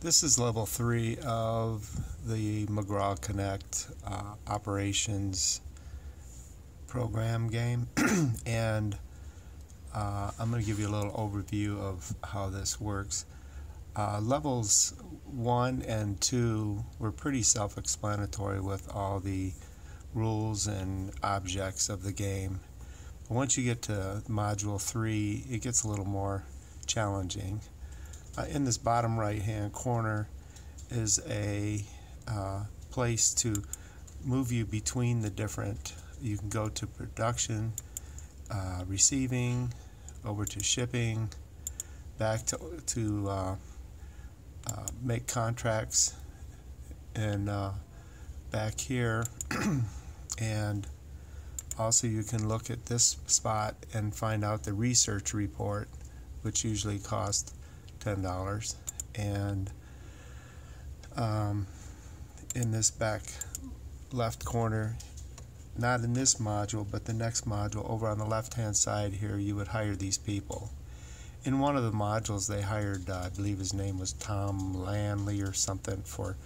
This is level 3 of the McGraw Connect Operations program game and I'm going to give you a little overview of how this works. Levels 1 and 2 were pretty self-explanatory with all the rules and objects of the game. But once you get to Module 3, it gets a little more challenging. In this bottom right hand corner is a place to move you between the different. You can go to production, receiving, over to shipping, back to make contracts, and back here. And also you can look at this spot and find out the research report, which usually costs $10. And in this back left corner, not in this module but the next module, over on the left hand side here, you would hire these people. In one of the modules they hired, I believe his name was Tom Lanley or something, for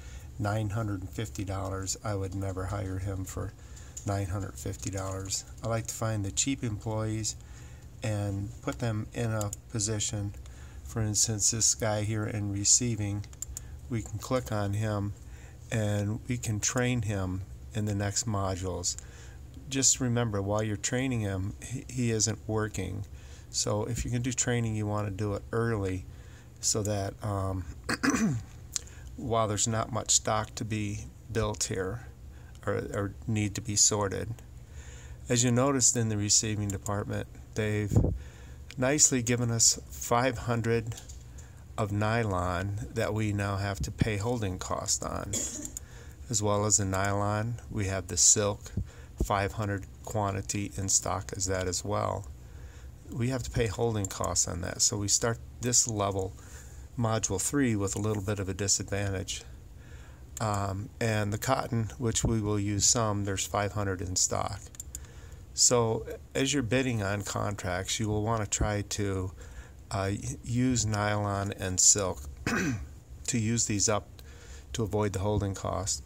$950. I would never hire him for $950. I like to find the cheap employees and put them in a position. For instance, this guy here in receiving, we can click on him and we can train him in the next modules. Just remember, while you're training him, he isn't working. So if you can do training, you want to do it early so that while there's not much stock to be built here or need to be sorted. As you noticed in the receiving department, they've nicely given us 500 of nylon that we now have to pay holding cost on. As well as the nylon, we have the silk, 500 quantity in stock as that as well. We have to pay holding costs on that, so we start this level, module 3, with a little bit of a disadvantage. And the cotton, which we will use some, there's 500 in stock. So as you're bidding on contracts, you will want to try to use nylon and silk to use these up to avoid the holding cost.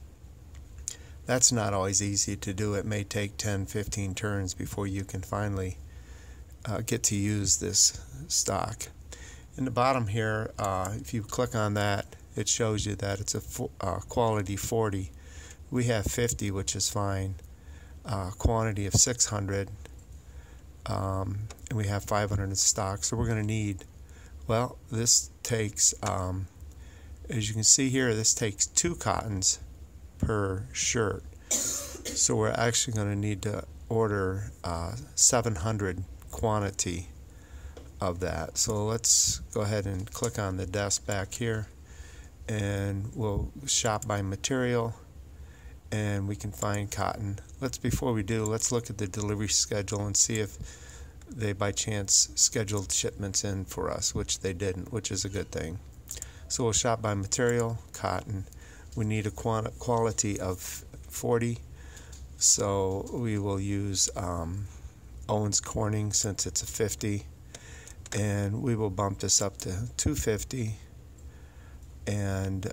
That's not always easy to do. It may take 10-15 turns before you can finally get to use this stock. In the bottom here, if you click on that, it shows you that it's a quality 40. We have 50, which is fine. Quantity of 600, and we have 500 in stock. So we're going to need, well, this takes, as you can see here, this takes 2 cottons per shirt. So we're actually going to need to order 700 quantity of that. So let's go ahead and click on the desk back here, and we'll shop by material, and we can find cotton. Before we do, let's look at the delivery schedule and see if they by chance scheduled shipments in for us, which they didn't, which is a good thing. So we'll shop by material, cotton. We need a quality of 40, so we will use Owens Corning since it's a 50, and we will bump this up to 250, and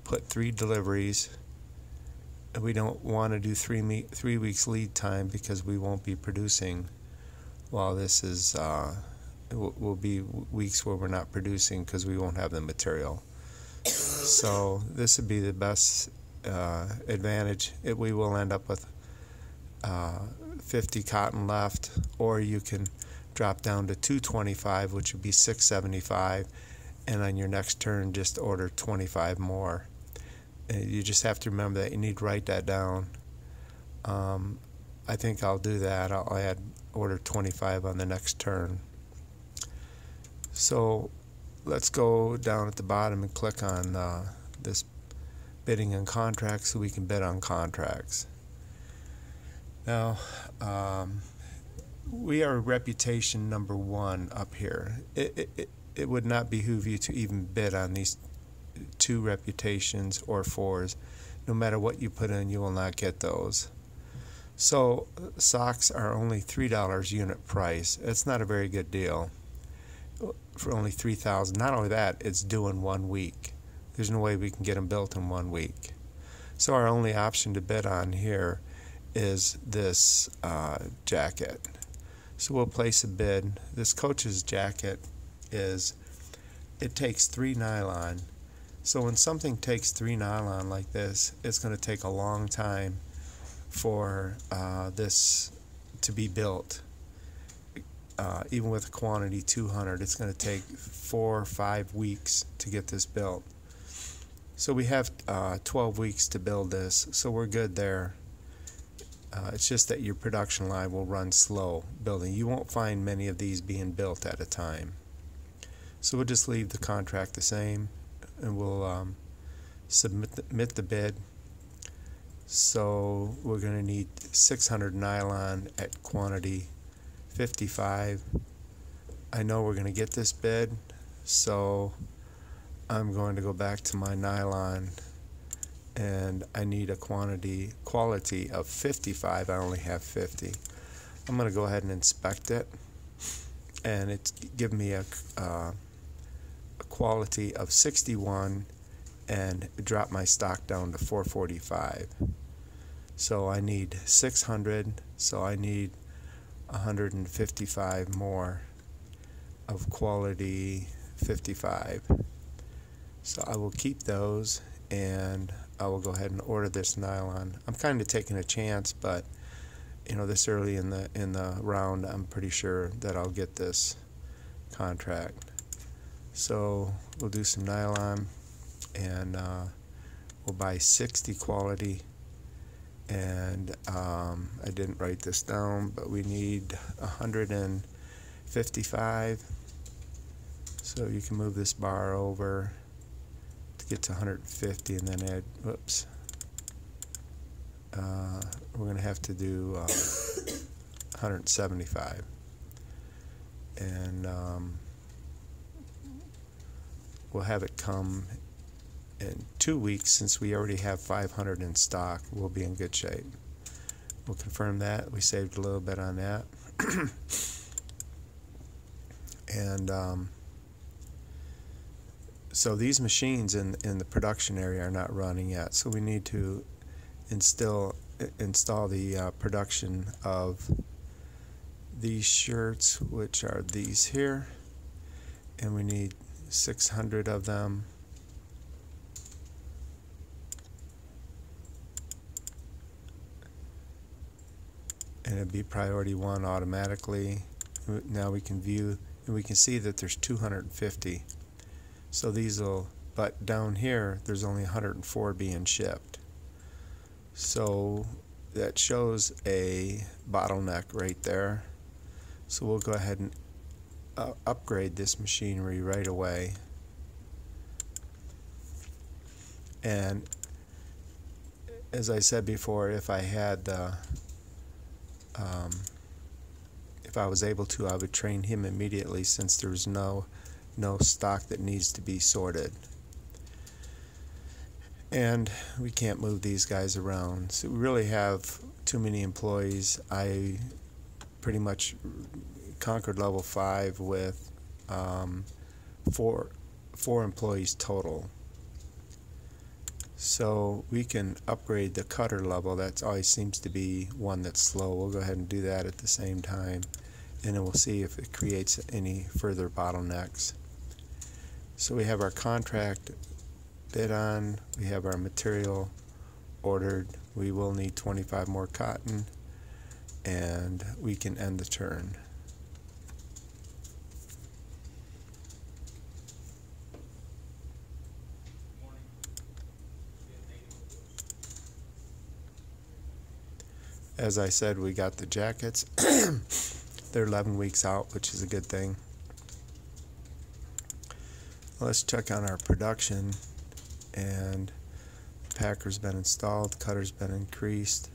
put 3 deliveries. We don't want to do 3 weeks lead time because we won't be producing while this is it will be weeks where we're not producing because we won't have the material. So this would be the best advantage. We will end up with 50 cotton left, or you can drop down to 225, which would be 675, and on your next turn just order 25 more. You just have to remember that you need to write that down. I think I'll do that. I'll order 25 on the next turn. So let's go down at the bottom and click on this bidding on contracts so we can bid on contracts. Now we are reputation number 1 up here. It would not behoove you to even bid on these 2 reputations or 4s. No matter what you put in, you will not get those. So socks are only $3 unit price. It's not a very good deal. for only $3,000. Not only that, it's due in 1 week. There's no way we can get them built in 1 week. So our only option to bid on here is this jacket. So we'll place a bid. This coach's jacket it takes 3 nylon. So when something takes 3 nylon like this, it's going to take a long time for this to be built. Even with a quantity 200, it's going to take 4 or 5 weeks to get this built. So we have 12 weeks to build this, so we're good there. It's just that your production line will run slow building. You won't find many of these being built at a time. So we'll just leave the contract the same, and we'll submit the bid. So we're going to need 600 nylon at quantity 55. I know we're going to get this bid, so I'm going to go back to my nylon, and I need a quality of 55. I only have 50. I'm going to go ahead and inspect it, and it's given me a quality of 61 and drop my stock down to 445. So I need 600, so I need 155 more of quality 55. So I will keep those, and I will go ahead and order this nylon. I'm kind of taking a chance, but you know, this early in the round, I'm pretty sure that I'll get this contract. So we'll do some nylon, and we'll buy 60 quality. And I didn't write this down, but we need 155. So you can move this bar over to get to 150, and then add, whoops, we're going to have to do 175. And we'll have it come in 2 weeks. Since we already have 500 in stock, we'll be in good shape. We'll confirm that. We saved a little bit on that. And so these machines in the production area are not running yet, so we need to install the production of these shirts, which are these here, and we need 600 of them. And it'd be priority 1 automatically. Now we can view, and we can see that there's 250. So these will, but down here there's only 104 being shipped. So that shows a bottleneck right there. So we'll go ahead and upgrade this machinery right away. And as I said before, if I had the if I was able to, I would train him immediately, since there's no stock that needs to be sorted. And we can't move these guys around, so we really have too many employees. I pretty much conquered level 5 with 4 employees total. So we can upgrade the cutter level. That always seems to be one that's slow. We'll go ahead and do that at the same time, and then we'll see if it creates any further bottlenecks. So we have our contract bid on, we have our material ordered. We will need 25 more cotton, and we can end the turn. As I said, we got the jackets. They're 11 weeks out, which is a good thing. Let's check on our production. And the packer's been installed, the cutter's been increased,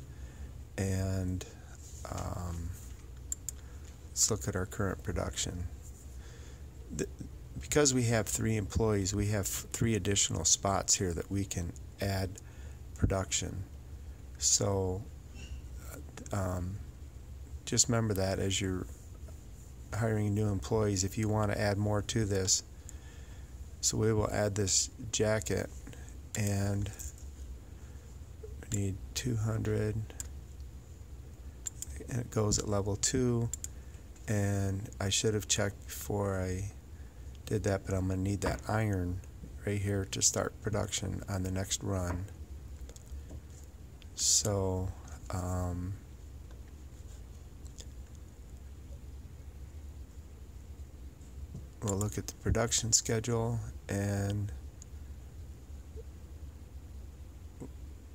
and let's look at our current production. Because we have 3 employees, we have 3 additional spots here that we can add production. So just remember that as you're hiring new employees if you want to add more to this. So we will add this jacket, and we need 200, and it goes at level 2, and I should have checked before I did that, but I'm going to need that iron right here to start production on the next run. So we'll look at the production schedule, and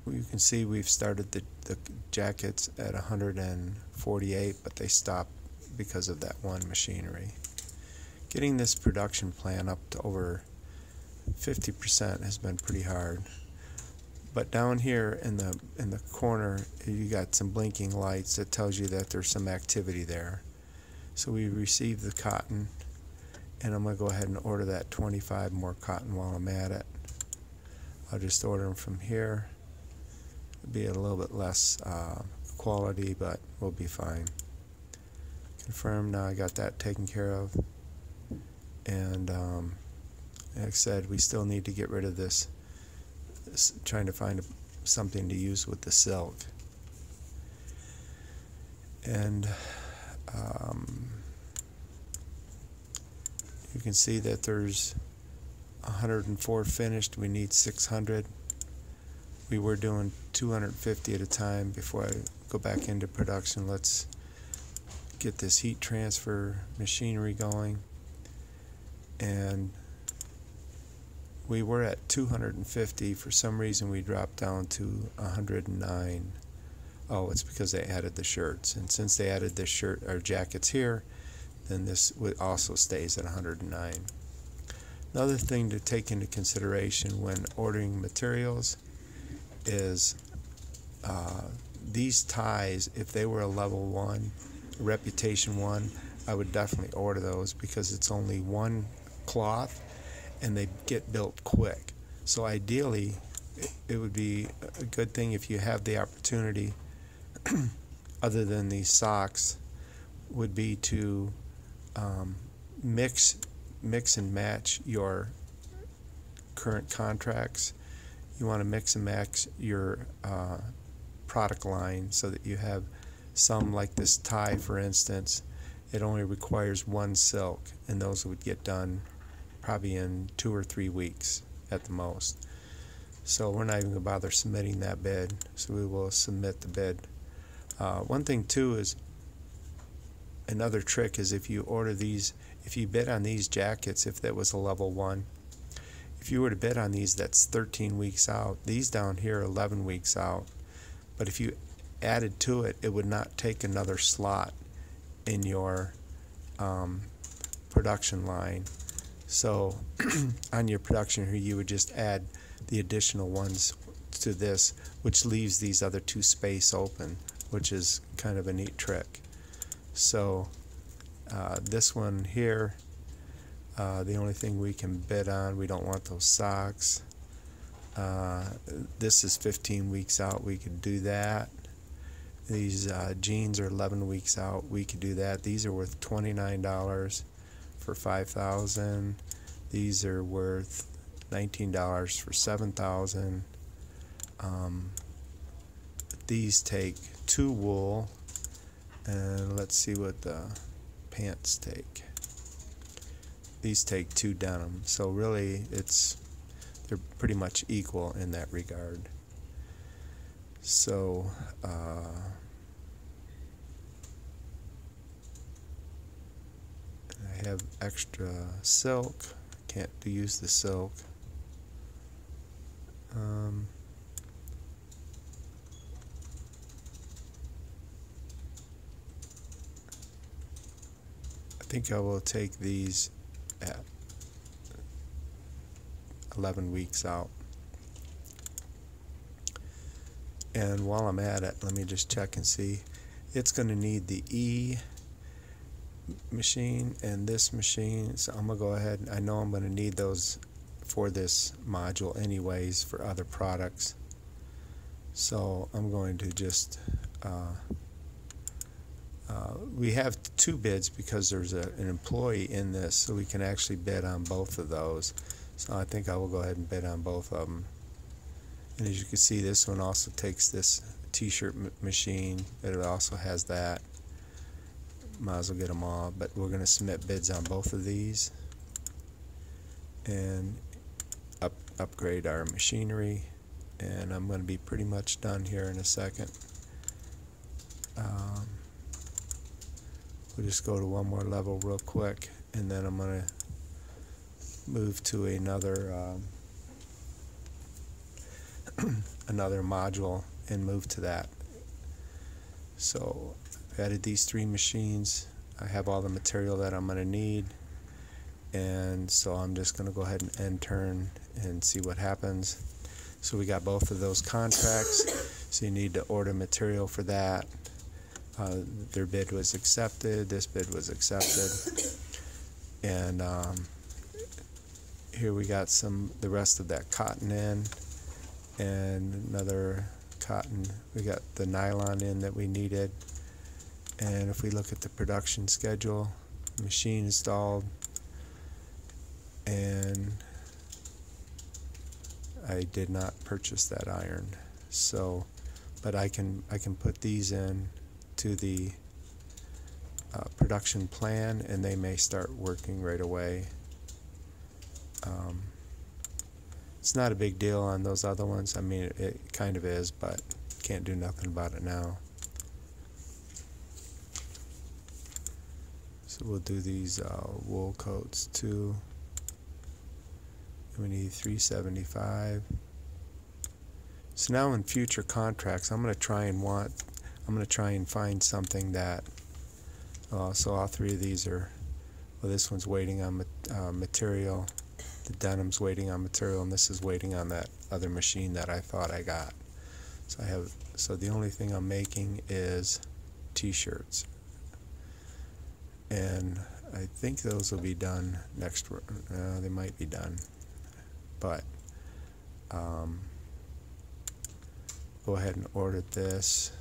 you can see we've started the jackets at 148, but they stopped because of that one machinery. Getting this production plan up to over 50% has been pretty hard. But down here in the corner, you got some blinking lights that tells you that there's some activity there. So we received the cotton, and I'm going to go ahead and order that 25 more cotton while I'm at it. I'll just order them from here. It'll be a little bit less quality, but we'll be fine. Confirm. Now I got that taken care of. And like I said, we still need to get rid of this, trying to find something to use with the silk. And you can see that there's 104 finished. We need 600. We were doing 250 at a time before I go back into production. Let's get this heat transfer machinery going. And we were at 250. For some reason we dropped down to 109. Oh, it's because they added the shirts, and since they added the shirt or jackets here, then this also stays at 109. Another thing to take into consideration when ordering materials is these ties. If they were a level 1, reputation 1, I would definitely order those, because it's only one cloth and they get built quick. So ideally it would be a good thing if you have the opportunity other than these socks, would be to mix and match your current contracts. You want to mix and match your product line so that you have some, like this tie for instance, it only requires one silk, and those would get done probably in 2 or 3 weeks at the most. So we're not even going to bother submitting that bid, so we will submit the bid. One thing too is, another trick is, if you order these, if you bid on these jackets, if that was a level 1, if you were to bid on these, that's 13 weeks out. These down here are 11 weeks out. But if you added to it, it would not take another slot in your production line. So on your production here, you would just add the additional ones to this, which leaves these other 2 space open, which is kind of a neat trick. So this one here, the only thing we can bid on, we don't want those socks. This is 15 weeks out, we could do that. These jeans are 11 weeks out, we could do that. These are worth $29 for $5,000. These are worth $19 for $7,000. These take 2 wool, and let's see what the pants take. These take 2 denim, so really they're pretty much equal in that regard. So I have extra silk. Can't use the silk. I think I will take these at 11 weeks out. And while I'm at it, let me just check and see. It's going to need the E machine and this machine, so I'm going to go ahead. I know I'm going to need those for this module anyways for other products, so I'm going to just We have 2 bids because there's an employee in this, so we can actually bid on both of those. So I think I will go ahead and bid on both of them. And as you can see, this one also takes this t-shirt machine. It also has that. Might as well get them all, but we're going to submit bids on both of these and upgrade our machinery. And I'm going to be pretty much done here in a second. We'll just go to one more level real quick, and then I'm going to move to another another module and move to that. So I've added these 3 machines. I have all the material that I'm going to need, and so I'm just going to go ahead and end turn and see what happens. So we got both of those contracts, so you need to order material for that. Their bid was accepted, this bid was accepted, and here we got the rest of that cotton in, and another cotton. We got the nylon in that we needed. And if we look at the production schedule, machine installed, and I did not purchase that iron, so but I can put these in to the production plan, and they may start working right away. It's not a big deal on those other ones. I mean, it kind of is, but can't do nothing about it now. So we'll do these wool coats too. We need 375. So now in future contracts, I'm going to try and find something that. So all 3 of these are. Well, this one's waiting on material. The denim's waiting on material, and this is waiting on that other machine that I thought I got. So the only thing I'm making is t-shirts, and I think those will be done next. They might be done, but go ahead and order this.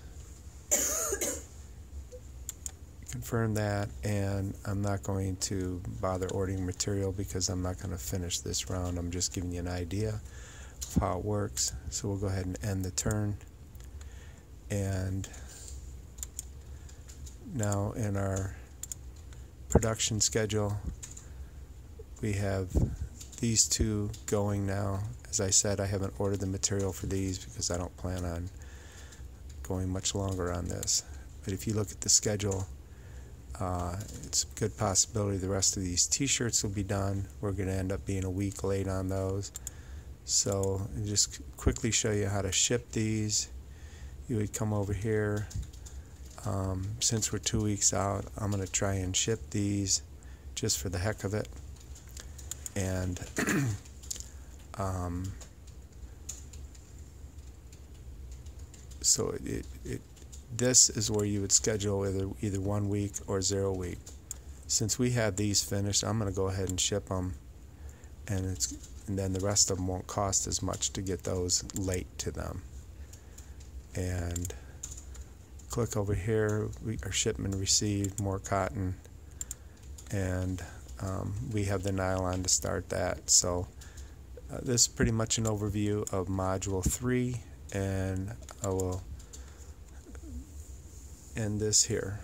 Confirm that, and I'm not going to bother ordering material because I'm not going to finish this round. I'm just giving you an idea of how it works. So we'll go ahead and end the turn. And now in our production schedule, we have these 2 going now. As I said, I haven't ordered the material for these because I don't plan on going much longer on this. But if you look at the schedule, it's a good possibility the rest of these t-shirts will be done. We're going to end up being a week late on those. So I'll just quickly show you how to ship these. You would come over here. Since we're 2 weeks out, I'm going to try and ship these just for the heck of it. And so this is where you would schedule either 1 week or 0 week. Since we have these finished, I'm going to go ahead and ship them, and then the rest of them won't cost as much to get those late to them. And click over here. Our shipment received, more cotton, and we have the nylon to start that. So this is pretty much an overview of Module 3, and I will end this here.